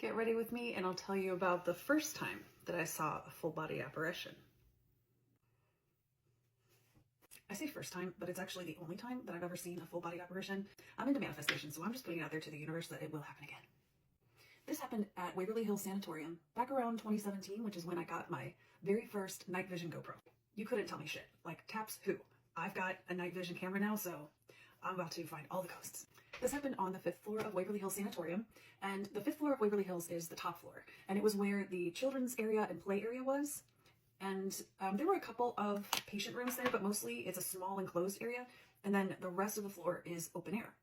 Get ready with me and I'll tell you about the first time that I saw a full body apparition. I say first time, but it's actually the only time that I've ever seen a full body apparition. I'm into manifestation, so I'm just putting it out there to the universe that it will happen again. This happened at Waverly Hills Sanatorium back around 2017, which is when I got my very first night vision GoPro. You couldn't tell me shit. Like, taps who? I've got a night vision camera now, so I'm about to find all the ghosts. This happened on the 5th floor of Waverly Hills Sanatorium, and the 5th floor of Waverly Hills is the top floor, and it was where the children's area and play area was, and there were a couple of patient rooms there, but mostly it's a small enclosed area, and then the rest of the floor is open air.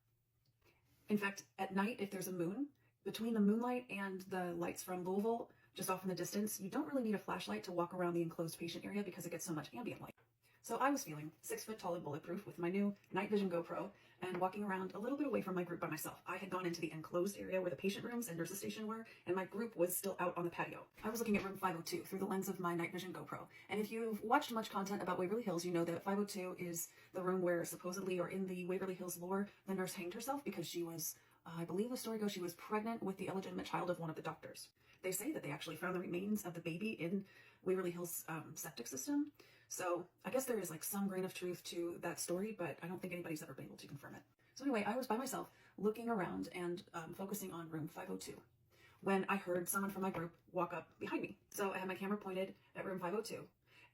In fact, at night, if there's a moon, between the moonlight and the lights from Louisville, just off in the distance, you don't really need a flashlight to walk around the enclosed patient area because it gets so much ambient light. So I was feeling 6 foot tall and bulletproof with my new night vision GoPro and walking around a little bit away from my group by myself. I had gone into the enclosed area where the patient rooms and nurses station were, and my group was still out on the patio. I was looking at room 502 through the lens of my night vision GoPro. And if you've watched much content about Waverly Hills, you know that 502 is the room where supposedly, or in the Waverly Hills lore, the nurse hanged herself because she was, I believe the story goes, she was pregnant with the illegitimate child of one of the doctors. They say that they actually found the remains of the baby in Waverly Hills septic system. So I guess there is like some grain of truth to that story, but I don't think anybody's ever been able to confirm it. So anyway, I was by myself looking around and focusing on room 502 when I heard someone from my group walk up behind me. So I had my camera pointed at room 502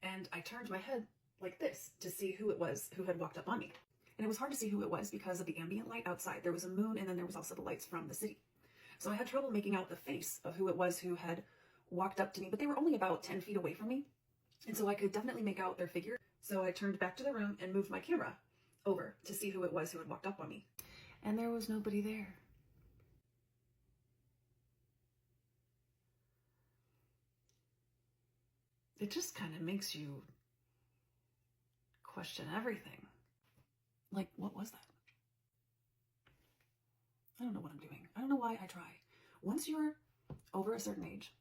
and I turned my head like this to see who it was who had walked up on me. And it was hard to see who it was because of the ambient light outside. There was a moon and then there was also the lights from the city. So I had trouble making out the face of who it was who had walked up to me, but they were only about 10 feet away from me. And so I could definitely make out their figure. So I turned back to the room and moved my camera over to see who it was who had walked up on me. And there was nobody there. It just kind of makes you question everything. Like, what was that? I don't know what I'm doing. I don't know why I try. Once you're over a certain age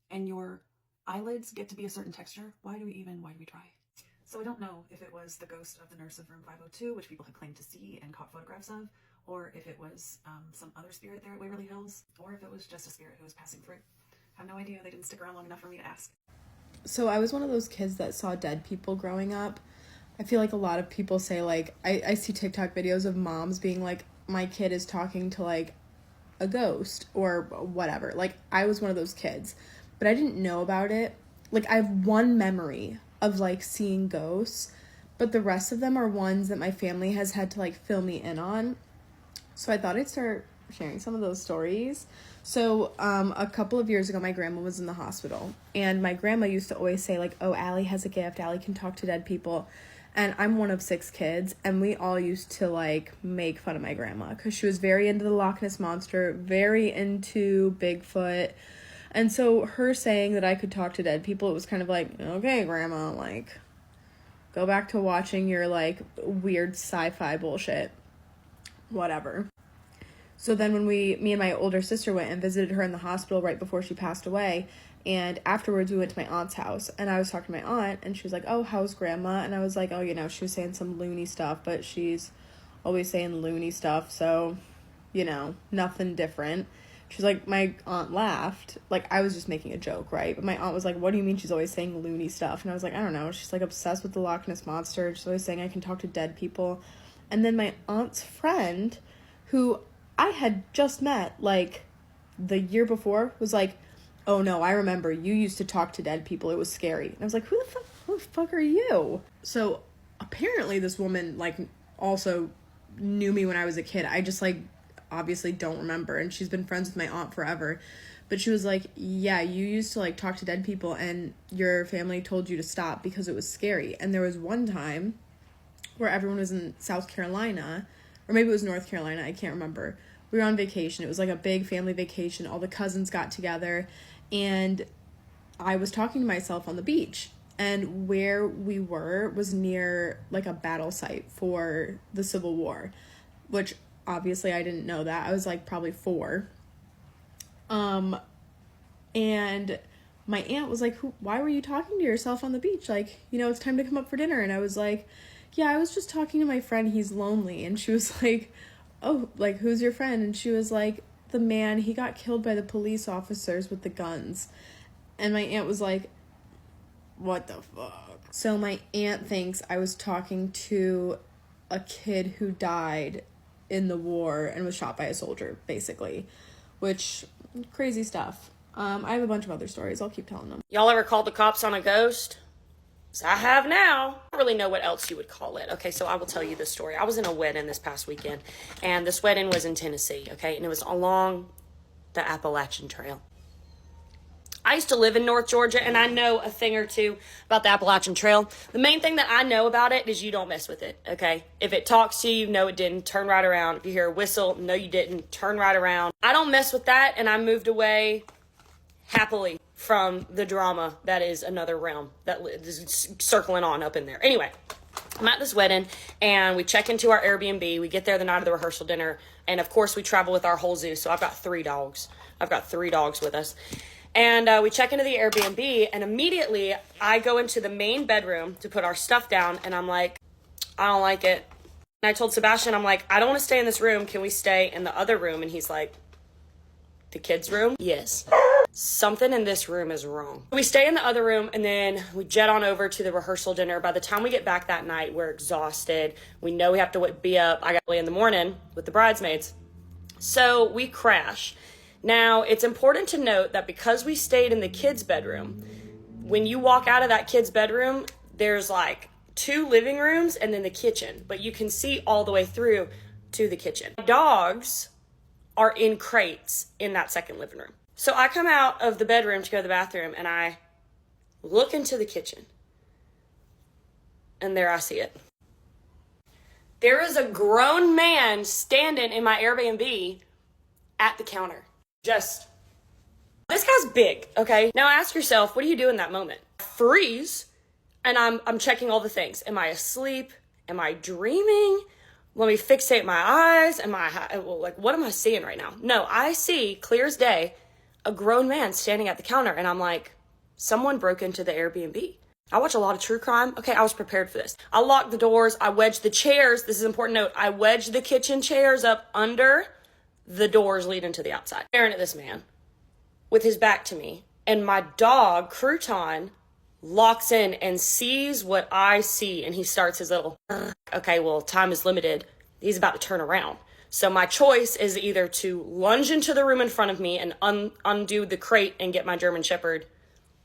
and your eyelids get to be a certain texture, why do we try? So I don't know if it was the ghost of the nurse of room 502, which people had claimed to see and caught photographs of, or if it was some other spirit there at Waverly Hills, or if it was just a spirit who was passing through. I have no idea. They didn't stick around long enough for me to ask. So I was one of those kids that saw dead people growing up. I feel like a lot of people say, like, I see TikTok videos of moms being like, my kid is talking to, like, a ghost or whatever. Like, I was one of those kids, but I didn't know about it. Like, I have one memory of, like, seeing ghosts, but the rest of them are ones that my family has had to, like, fill me in on. So I thought I'd start sharing some of those stories. So a couple of years ago, my grandma was in the hospital, and my grandma used to always say, like, oh, Allie has a gift, Allie can talk to dead people. And I'm one of 6 kids, and we all used to, like, make fun of my grandma because she was very into the Loch Ness Monster, very into Bigfoot. And so her saying that I could talk to dead people, it was kind of like, okay, grandma, like, go back to watching your, like, weird sci-fi bullshit. Whatever. So then when me and my older sister went and visited her in the hospital right before she passed away, and afterwards we went to my aunt's house, and I was talking to my aunt, and she was like, oh, how's grandma? And I was like, oh, you know, she was saying some loony stuff, but she's always saying loony stuff, so, you know, nothing different. She's like, my aunt laughed. Like, I was just making a joke, right? But my aunt was like, what do you mean she's always saying loony stuff? And I was like, I don't know. She's, like, obsessed with the Loch Ness Monster. She's always saying I can talk to dead people. And then my aunt's friend, who I had just met, like, the year before, was like, oh, no, I remember. You used to talk to dead people. It was scary. And I was like, who the fuck are you? So apparently this woman, like, also knew me when I was a kid. I just, like, obviously don't remember, and she's been friends with my aunt forever, but she was like, yeah, you used to, like, talk to dead people, and your family told you to stop because it was scary. And there was one time where everyone was in South Carolina, or maybe it was North Carolina, I can't remember. We were on vacation. It was like a big family vacation. All the cousins got together, and I was talking to myself on the beach, and where we were was near, like, a battle site for the Civil War, which obviously I didn't know that. I was, like, probably 4. And my aunt was like, why were you talking to yourself on the beach? Like, you know, it's time to come up for dinner. And I was like, yeah, I was just talking to my friend. He's lonely. And she was like, oh, like, who's your friend? And she was like, the man, he got killed by the police officers with the guns. And my aunt was like, what the fuck? So my aunt thinks I was talking to a kid who died in the war and was shot by a soldier, basically. Which, crazy stuff. I have a bunch of other stories. I'll keep telling them. Y'all ever called the cops on a ghost? So I have now. I don't really know what else you would call it. Okay, so I will tell you this story. I was in a wedding this past weekend, and this wedding was in Tennessee, okay? And it was along the Appalachian Trail. I used to live in North Georgia, and I know a thing or two about the Appalachian Trail. The main thing that I know about it is you don't mess with it, okay? If it talks to you, no, it didn't. Turn right around. If you hear a whistle, no, you didn't. Turn right around. I don't mess with that, and I moved away happily from the drama that is another realm that is circling on up in there. Anyway, I'm at this wedding, and we check into our Airbnb. We get there the night of the rehearsal dinner, and of course, we travel with our whole zoo, so I've got 3 dogs. I've got 3 dogs with us. And we check into the Airbnb, and immediately I go into the main bedroom to put our stuff down, and I'm like, I don't like it. And I told Sebastian, I'm like, I don't want to stay in this room. Can we stay in the other room? And he's like, the kids' room? Yes. Something in this room is wrong. We stay in the other room, and then we jet on over to the rehearsal dinner. By the time we get back that night, we're exhausted. We know we have to be up. I got early in the morning with the bridesmaids. So we crash. Now, it's important to note that because we stayed in the kids' bedroom, when you walk out of that kids' bedroom, there's like 2 living rooms and then the kitchen, but you can see all the way through to the kitchen. Dogs are in crates in that second living room. So I come out of the bedroom to go to the bathroom, and I look into the kitchen, and there I see it. There is a grown man standing in my Airbnb at the counter. This guy's big, okay? Now ask yourself, what do you do in that moment? Freeze, and I'm checking all the things. Am I asleep? Am I dreaming? Let me fixate my eyes. What am I seeing right now? No, I see, clear as day, a grown man standing at the counter, and I'm like, someone broke into the Airbnb. I watch a lot of true crime. Okay, I was prepared for this. I locked the doors. I wedged the chairs. This is an important note. I wedged the kitchen chairs up under the doors leading to the outside. Staring at this man with his back to me, and my dog, Crouton, locks in and sees what I see, and he starts his little, okay, well, time is limited. He's about to turn around. So my choice is either to lunge into the room in front of me and undo the crate and get my German Shepherd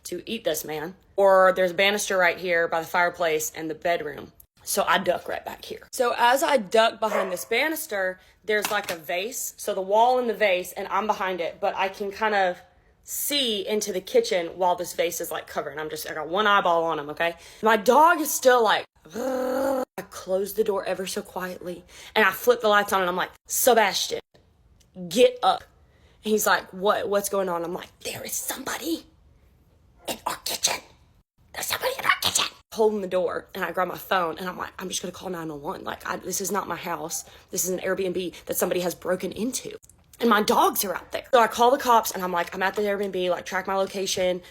to eat this man, or there's a banister right here by the fireplace and the bedroom. So I duck right back here. So as I duck behind this banister, there's like a vase. So the wall and the vase, and I'm behind it, but I can kind of see into the kitchen while this vase is like covered. I got one eyeball on him, okay? My dog is still like, I close the door ever so quietly, and I flip the lights on, and I'm like, Sebastian, get up. And he's like, what's going on? I'm like, there is somebody in our kitchen. There's somebody in our kitchen. Holding the door, and I grab my phone, and I'm like, I'm just gonna call 911. This is not my house. This is an Airbnb that somebody has broken into, and my dogs are out there. So I call the cops, and I'm like, I'm at the Airbnb, track my location.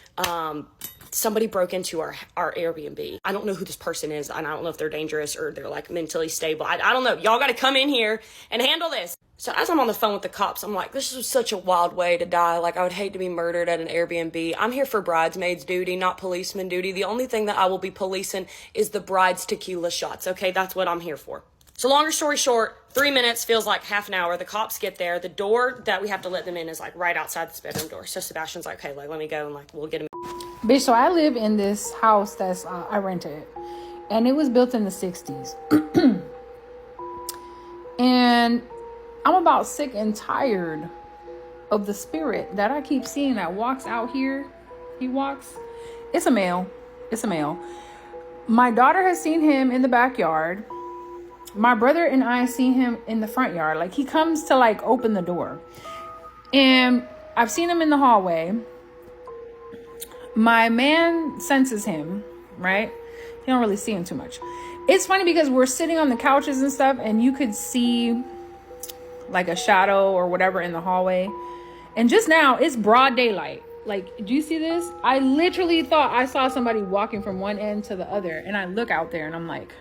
Somebody broke into our Airbnb. I don't know who this person is, and I don't know if they're dangerous or they're mentally stable. I don't know. Y'all gotta come in here and handle this. So as I'm on the phone with the cops, I'm like, this is such a wild way to die. I would hate to be murdered at an Airbnb. I'm here for bridesmaids duty, not policeman duty. The only thing that I will be policing is the bride's tequila shots. Okay, that's what I'm here for. So longer story short, 3 minutes feels like half an hour. The cops get there. The door that we have to let them in is right outside this bedroom door. So Sebastian's like, okay, let me go, and we'll get him. Bitch, so I live in this house that's I rented, and it was built in the 60s. And I'm about sick and tired of the spirit that I keep seeing that walks out here. He walks. It's a male. My daughter has seen him in the backyard. My brother and I see him in the front yard. He comes to open the door. And I've seen him in the hallway. My man senses him, right? You don't really see him too much. It's funny because we're sitting on the couches and stuff, and you could see a shadow or whatever in the hallway. And just now, it's broad daylight. Do you see this? I literally thought I saw somebody walking from one end to the other, and I look out there and I'm like,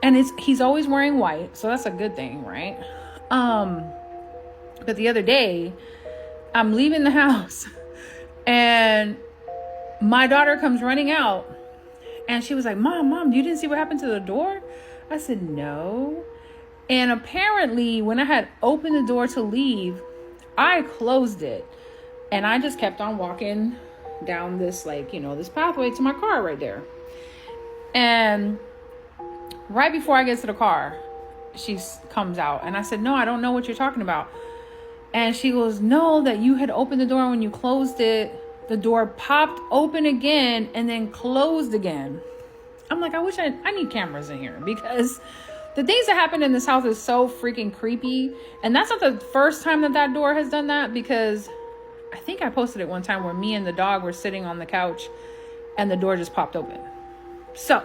and he's always wearing white, so that's a good thing, right? But the other day, I'm leaving the house and my daughter comes running out and she was like, Mom, you didn't see what happened to the door? I said, no. And apparently when I had opened the door to leave, I closed it and I just kept on walking down this, like, you know, this pathway to my car right there. And right before I get to the car, she comes out and I said, no, I don't know what you're talking about. And she goes, no, that you had opened the door. When you closed it, the door popped open again and then closed again. I'm like, I need cameras in here, because the things that happen in this house is so freaking creepy. And that's not the first time that door has done that, because I think I posted it one time where me and the dog were sitting on the couch and the door just popped open. So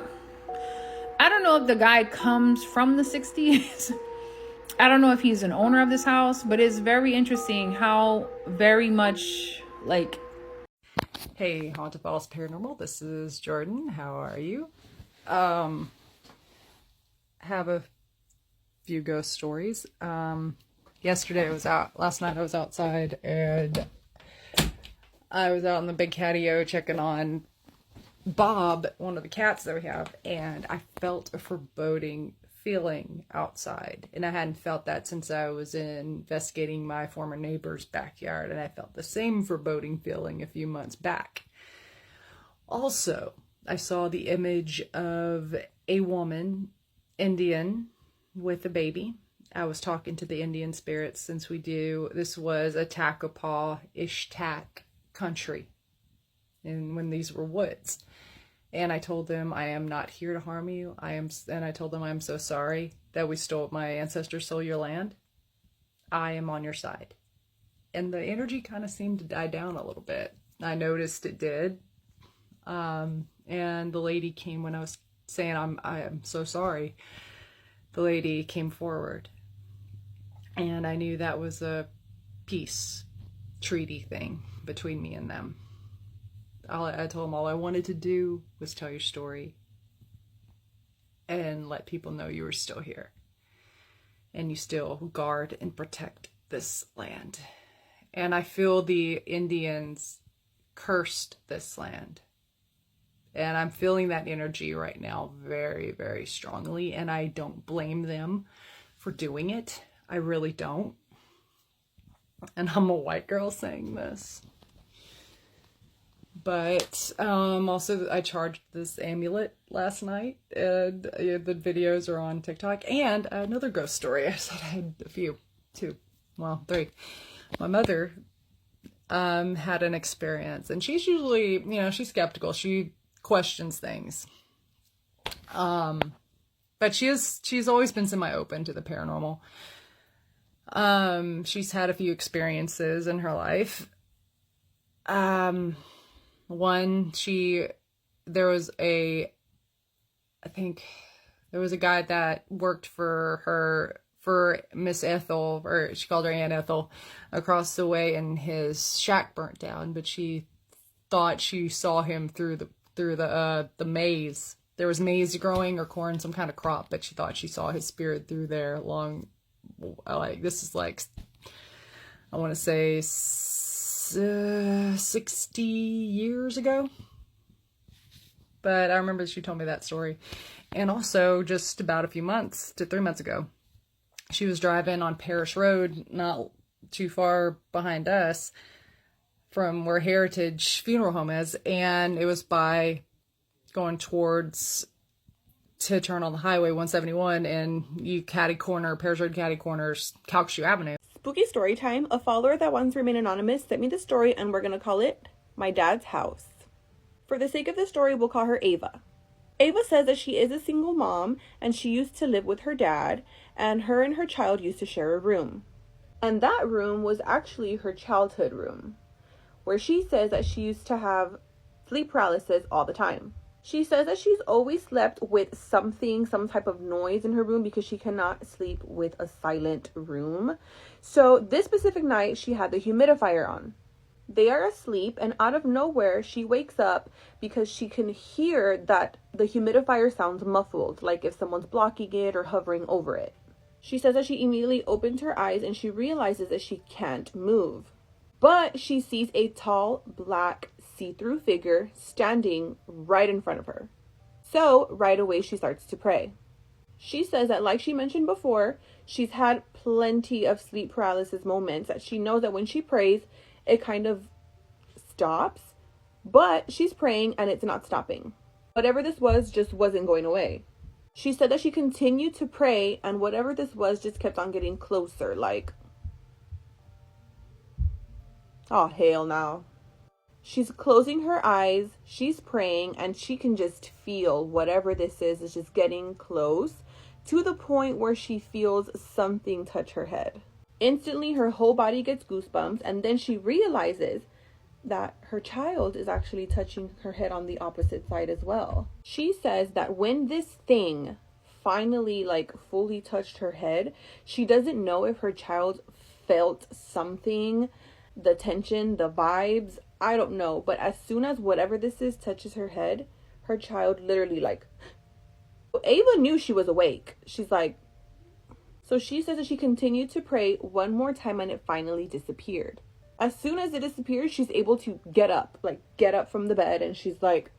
I don't know if the guy comes from the 60s. I don't know if he's an owner of this house, but it's very interesting how very much like... Hey, Haunted Falls Paranormal, this is Jordan. How are you? Have a few ghost stories. Last night I was outside and I was out in the big catio checking on Bob, one of the cats that we have, and I felt a foreboding feeling outside, and I hadn't felt that since I was investigating my former neighbor's backyard, and I felt the same foreboding feeling a few months back. Also, I saw the image of a woman, Indian, with a baby. I was talking to the Indian spirits, since this was a Takapaw Ishtak country, and when these were woods. And I told them, I am not here to harm you. And I told them, I'm so sorry that my ancestors stole your land. I am on your side. And the energy kind of seemed to die down a little bit. I noticed it did. And the lady came when I was saying, I am so sorry. The lady came forward. And I knew that was a peace treaty thing between me and them. I told them all I wanted to do was tell your story and let people know you were still here and you still guard and protect this land. And I feel the Indians cursed this land, and I'm feeling that energy right now very, very strongly, and I don't blame them for doing it. I really don't. And I'm a white girl saying this. But also I charged this amulet last night, and the videos are on TikTok. And another ghost story. I said I had three. My mother had an experience, and she's usually, she's skeptical. She questions things. But she's always been semi-open to the paranormal. She's had a few experiences in her life. One, there was a guy that worked for Miss Ethel, or she called her Aunt Ethel, across the way, and his shack burnt down, but she thought she saw him through the maize. There was maize growing, or corn, some kind of crop, but she thought she saw his spirit through there I want to say 60 years ago. But I remember she told me that story. And also, just about 3 months ago, she was driving on Parish Road, not too far behind us from where Heritage Funeral Home is, and it was by going towards to turn on the highway 171, and you Parish Road catty corners Calcasieu Avenue. Spooky story time. A follower that wants to remain anonymous sent me the story, and we're going to call it My Dad's House. For the sake of the story, we'll call her Ava. Ava says that she is a single mom, and she used to live with her dad, and her child used to share a room. And that room was actually her childhood room, where she says that she used to have sleep paralysis all the time. She says that she's always slept with some type of noise in her room, because she cannot sleep with a silent room. So this specific night, she had the humidifier on. They are asleep, and out of nowhere, she wakes up because she can hear that the humidifier sounds muffled, like if someone's blocking it or hovering over it. She says that she immediately opens her eyes and she realizes that she can't move. But she sees a tall, black, see-through figure standing right in front of her. So right away she starts to pray. She says that, like she mentioned before, she's had plenty of sleep paralysis moments, that she knows that when she prays, it kind of stops, but she's praying and it's not stopping. Whatever this was just wasn't going away. She said that she continued to pray and whatever this was just kept on getting closer, like, oh, hell no. She's closing her eyes, she's praying, and she can just feel whatever this is just getting close to the point where she feels something touch her head. Instantly, her whole body gets goosebumps, and then she realizes that her child is actually touching her head on the opposite side as well. She says that when this thing finally fully touched her head, she doesn't know if her child felt something, the tension, the vibes, I don't know, but as soon as whatever this is touches her head, her child literally Ava knew she was awake. She's like, so she says that she continued to pray one more time and it finally disappeared. As soon as it disappears, she's able to get up from the bed, and she's like,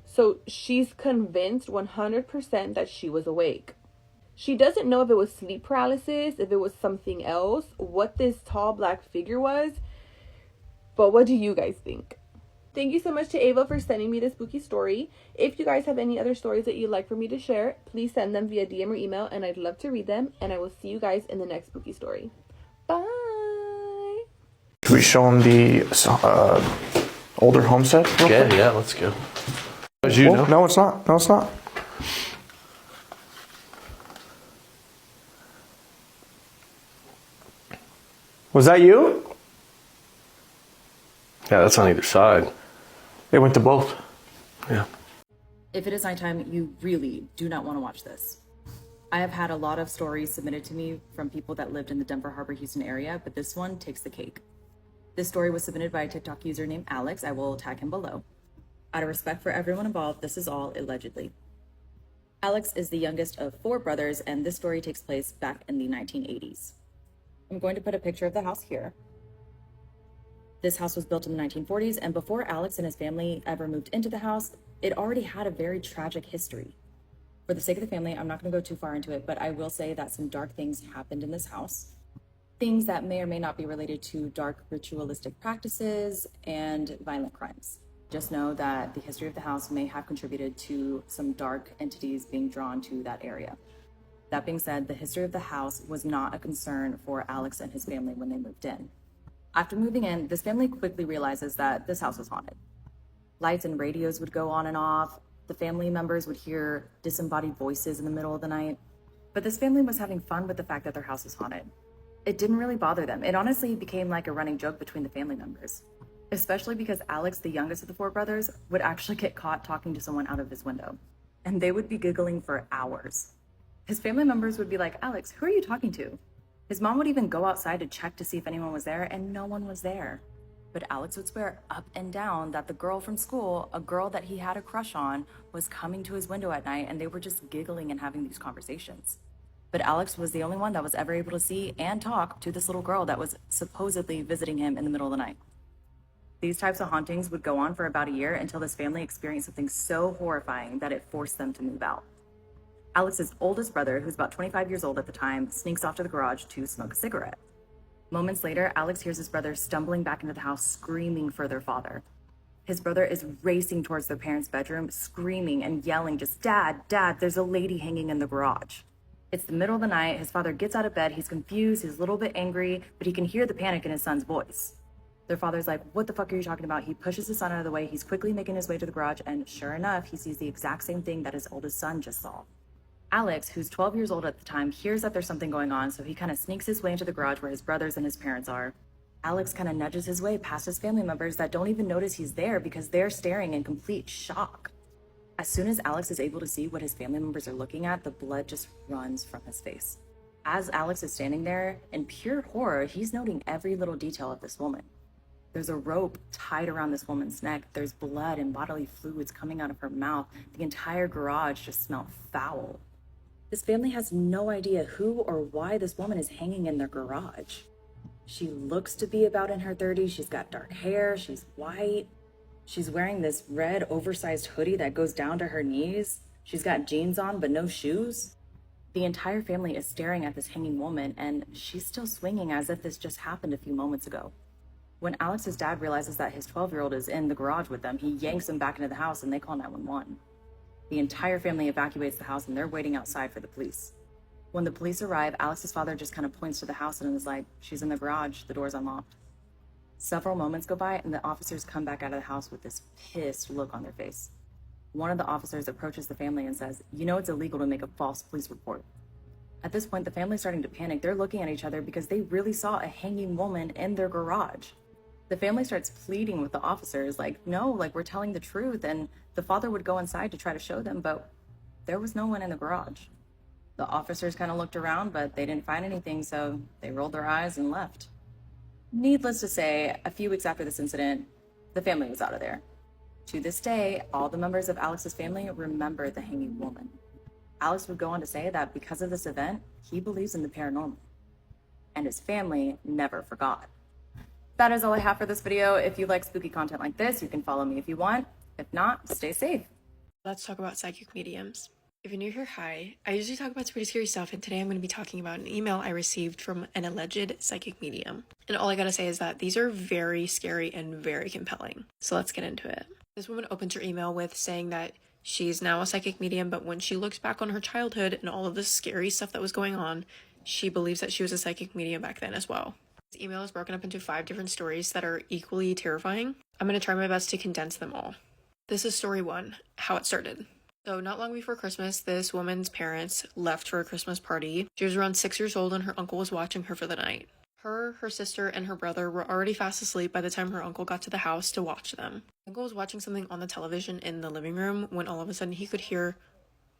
so she's convinced 100% that she was awake. She doesn't know if it was sleep paralysis, if it was something else, what this tall black figure was, but what do you guys think? Thank you so much to Ava for sending me this spooky story. If you guys have any other stories that you'd like for me to share, please send them via DM or email, and I'd love to read them, and I will see you guys in the next spooky story. Bye! Can we show them the older homestead? Okay, yeah, let's go. As you know. No, it's not. No, it's not. Was that you? Yeah, that's on either side. They went to both. Yeah. If it is nighttime, you really do not want to watch this. I have had a lot of stories submitted to me from people that lived in the Denver Harbor, Houston area, but this one takes the cake. This story was submitted by a TikTok user named Alex. I will tag him below. Out of respect for everyone involved, this is all allegedly. Alex is the youngest of 4 brothers, and this story takes place back in the 1980s. I'm going to put a picture of the house here. This house was built in the 1940s, and before Alex and his family ever moved into the house, it already had a very tragic history. For the sake of the family, I'm not going to go too far into it, but I will say that some dark things happened in this house. Things that may or may not be related to dark ritualistic practices and violent crimes. Just know that the history of the house may have contributed to some dark entities being drawn to that area. That being said, the history of the house was not a concern for Alex and his family when they moved in. After moving in, this family quickly realizes that this house was haunted. Lights and radios would go on and off. The family members would hear disembodied voices in the middle of the night. But this family was having fun with the fact that their house was haunted. It didn't really bother them. It honestly became like a running joke between the family members, especially because Alex, the youngest of the 4 brothers, would actually get caught talking to someone out of his window, and they would be giggling for hours. His family members would be like, "Alex, who are you talking to?" His mom would even go outside to check to see if anyone was there, and no one was there. But Alex would swear up and down that the girl from school, a girl that he had a crush on, was coming to his window at night, and they were just giggling and having these conversations. But Alex was the only one that was ever able to see and talk to this little girl that was supposedly visiting him in the middle of the night. These types of hauntings would go on for about a year until this family experienced something so horrifying that it forced them to move out. Alex's oldest brother, who's about 25 years old at the time, sneaks off to the garage to smoke a cigarette. Moments later, Alex hears his brother stumbling back into the house, screaming for their father. His brother is racing towards their parents' bedroom, screaming and yelling, just, "Dad, Dad, there's a lady hanging in the garage." It's the middle of the night. His father gets out of bed. He's confused. He's a little bit angry, but he can hear the panic in his son's voice. Their father's like, "What the fuck are you talking about?" He pushes his son out of the way. He's quickly making his way to the garage, and sure enough, he sees the exact same thing that his oldest son just saw. Alex, who's 12 years old at the time, hears that there's something going on, so he kind of sneaks his way into the garage where his brothers and his parents are. Alex kind of nudges his way past his family members that don't even notice he's there because they're staring in complete shock. As soon as Alex is able to see what his family members are looking at, the blood just runs from his face. As Alex is standing there, in pure horror, he's noting every little detail of this woman. There's a rope tied around this woman's neck. There's blood and bodily fluids coming out of her mouth. The entire garage just smelled foul. This family has no idea who or why this woman is hanging in their garage. She looks to be about in her 30s. She's got dark hair. She's white. She's wearing this red oversized hoodie that goes down to her knees. She's got jeans on, but no shoes. The entire family is staring at this hanging woman, and she's still swinging as if this just happened a few moments ago. When Alex's dad realizes that his 12-year-old is in the garage with them, he yanks him back into the house and they call 911. The entire family evacuates the house and they're waiting outside for the police. When the police arrive, Alex's father just kind of points to the house and is like, "She's in the garage, the door's unlocked." Several moments go by and the officers come back out of the house with this pissed look on their face. One of the officers approaches the family and says, "You know it's illegal to make a false police report." At this point, the family's starting to panic. They're looking at each other because they really saw a hanging woman in their garage. The family starts pleading with the officers, like, "No, like, we're telling the truth." And the father would go inside to try to show them, but there was no one in the garage. The officers kind of looked around, but they didn't find anything, so they rolled their eyes and left. Needless to say, a few weeks after this incident, the family was out of there. To this day, all the members of Alex's family remember the hanging woman. Alex would go on to say that because of this event, he believes in the paranormal. And his family never forgot. That is all I have for this video. If you like spooky content like this, you can follow me if you want. If not, stay safe. Let's talk about psychic mediums. If you're new here, hi. I usually talk about pretty scary stuff, and today I'm going to be talking about an email I received from an alleged psychic medium. And all I gotta say is that these are very scary and very compelling. So let's get into it. This woman opens her email with saying that she's now a psychic medium, but when she looks back on her childhood and all of the scary stuff that was going on, she believes that she was a psychic medium back then as well. This email is broken up into 5 different stories that are equally terrifying. I'm going to try my best to condense them all. This is story 1, how it started. So not long before Christmas, this woman's parents left for a Christmas party. She was around 6 years old and her uncle was watching her for the night. Her sister, and her brother were already fast asleep by the time her uncle got to the house to watch them. Uncle was watching something on the television in the living room when all of a sudden he could hear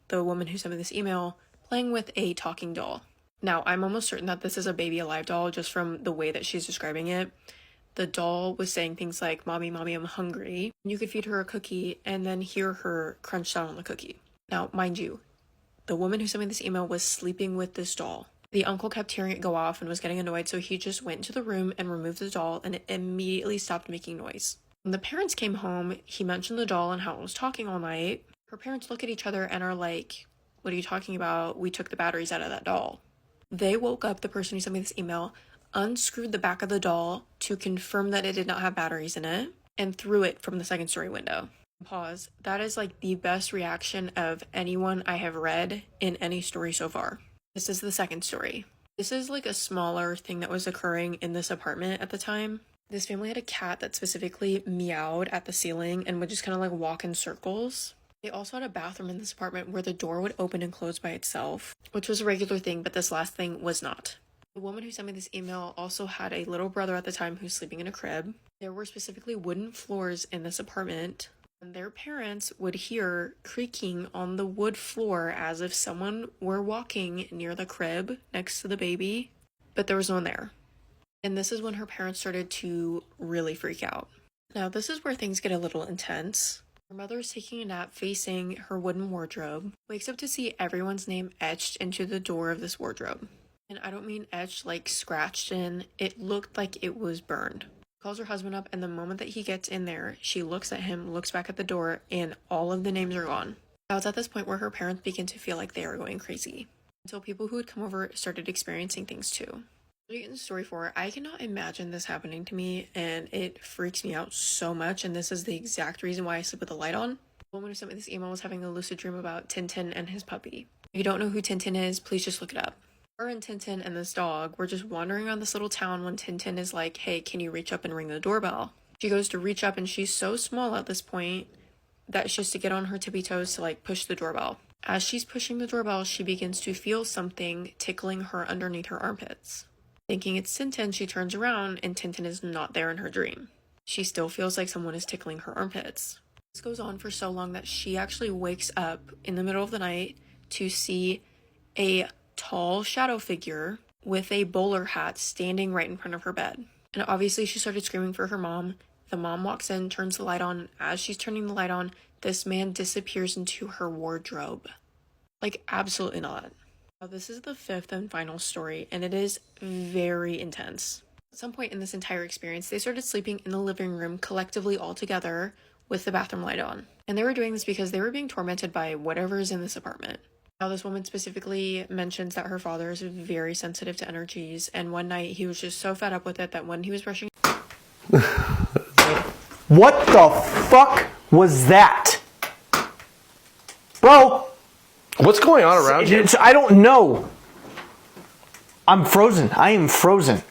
the woman who sent me this email playing with a talking doll. Now, I'm almost certain that this is a baby alive doll just from the way that she's describing it. The doll was saying things like, "Mommy, mommy, I'm hungry." You could feed her a cookie and then hear her crunch down on the cookie. Now, mind you, the woman who sent me this email was sleeping with this doll. The uncle kept hearing it go off and was getting annoyed, so he just went into the room and removed the doll, and it immediately stopped making noise. When the parents came home, he mentioned the doll and how it was talking all night. Her parents look at each other and are like, "What are you talking about? We took the batteries out of that doll." They woke up the person who sent me this email, unscrewed the back of the doll to confirm that it did not have batteries in it, and threw it from the second story window. Pause. That is like the best reaction of anyone I have read in any story so far. This is the second story. This is like a smaller thing that was occurring in this apartment at the time. This family had a cat that specifically meowed at the ceiling and would just kind of like walk in circles. They also had a bathroom in this apartment where the door would open and close by itself, which was a regular thing, but this last thing was not. The woman who sent me this email also had a little brother at the time who's sleeping in a crib. There were specifically wooden floors in this apartment, and their parents would hear creaking on the wood floor as if someone were walking near the crib next to the baby, but there was no one there. And this is when her parents started to really freak out. Now, this is where things get a little intense. Her mother is taking a nap facing her wooden wardrobe, wakes up to see everyone's name etched into the door of this wardrobe. And I don't mean etched like scratched in, it looked like it was burned. Calls her husband up, and the moment that he gets in there, she looks at him, looks back at the door, and all of the names are gone. Now it's at this point where her parents begin to feel like they are going crazy, until people who had come over started experiencing things too. To get into story 4, I cannot imagine this happening to me, and it freaks me out so much, and this is the exact reason why I sleep with the light on. The woman who sent me this email was having a lucid dream about Tintin and his puppy. If you don't know who Tintin is, please just look it up. Her and Tintin and this dog were just wandering around this little town when Tintin is like, "Hey, can you reach up and ring the doorbell?" She goes to reach up, and she's so small at this point that she has to get on her tippy toes to like push the doorbell. As she's pushing the doorbell, she begins to feel something tickling her underneath her armpits. Thinking it's Tintin, she turns around and Tintin is not there in her dream. She still feels like someone is tickling her armpits. This goes on for so long that she actually wakes up in the middle of the night to see a tall shadow figure with a bowler hat standing right in front of her bed. And obviously she started screaming for her mom. The mom walks in, turns the light on. As she's turning the light on, this man disappears into her wardrobe. Like, absolutely not. This is the fifth and final story, and it is very intense. At some point in this entire experience, they started sleeping in the living room collectively all together with the bathroom light on. And they were doing this because they were being tormented by whatever is in this apartment. Now, this woman specifically mentions that her father is very sensitive to energies, and one night he was just so fed up with it that when he was brushing... What the fuck was that? Bro! What's going on around you? I don't know. I'm frozen. I am frozen.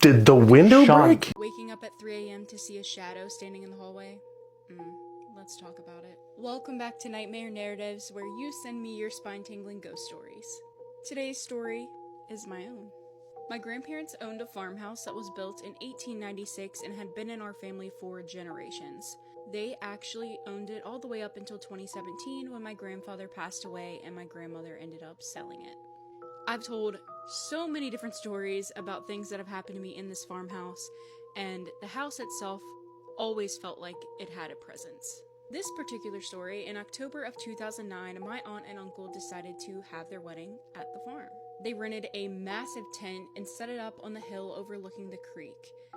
Did the window Sean. break? Waking up at 3 a.m. to see a shadow standing in the hallway? Let's talk about it. Welcome back to Nightmare Narratives, where you send me your spine-tingling ghost stories. Today's story is my own. My grandparents owned a farmhouse that was built in 1896 and had been in our family for generations. They actually owned it all the way up until 2017 when my grandfather passed away and my grandmother ended up selling it. I've told so many different stories about things that have happened to me in this farmhouse, and the house itself always felt like it had a presence. This particular story, in October of 2009, my aunt and uncle decided to have their wedding at the farm. They rented a massive tent and set it up on the hill overlooking the creek.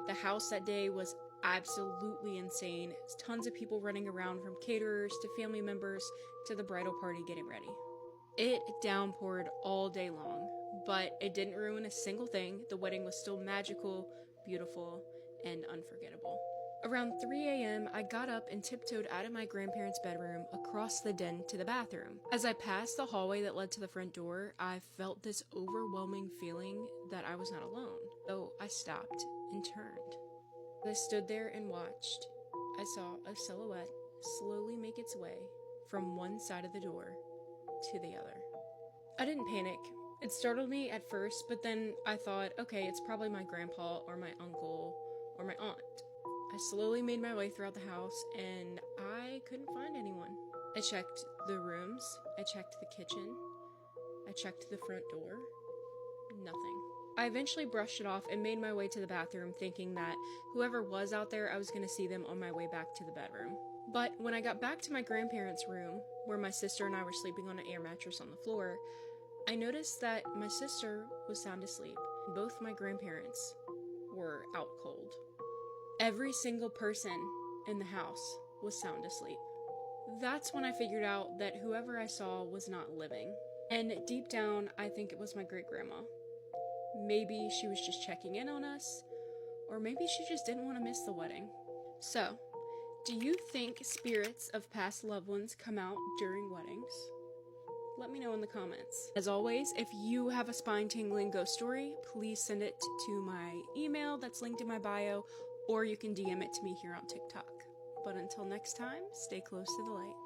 The house that day was absolutely insane. Tons of people running around, from caterers to family members to the bridal party getting ready. It downpoured all day long, but it didn't ruin a single thing. The wedding was still magical, beautiful, and unforgettable. Around 3 a.m., I got up and tiptoed out of my grandparents' bedroom across the den to the bathroom. As I passed the hallway that led to the front door, I felt this overwhelming feeling that I was not alone. So I stopped and turned. As I stood there and watched, I saw a silhouette slowly make its way from one side of the door to the other. I didn't panic. It startled me at first, but then I thought, okay, it's probably my grandpa or my uncle or my aunt. I slowly made my way throughout the house, and I couldn't find anyone. I checked the rooms, I checked the kitchen, I checked the front door. Nothing. I eventually brushed it off and made my way to the bathroom, thinking that whoever was out there, I was going to see them on my way back to the bedroom. But when I got back to my grandparents' room, where my sister and I were sleeping on an air mattress on the floor, I noticed that my sister was sound asleep. Both my grandparents were out cold. Every single person in the house was sound asleep. That's when I figured out that whoever I saw was not living. And deep down, I think it was my great-grandma. Maybe she was just checking in on us, or maybe she just didn't want to miss the wedding. So, do you think spirits of past loved ones come out during weddings? Let me know in the comments. As always, if you have a spine-tingling ghost story, please send it to my email that's linked in my bio, or you can DM it to me here on TikTok. But until next time, stay close to the light.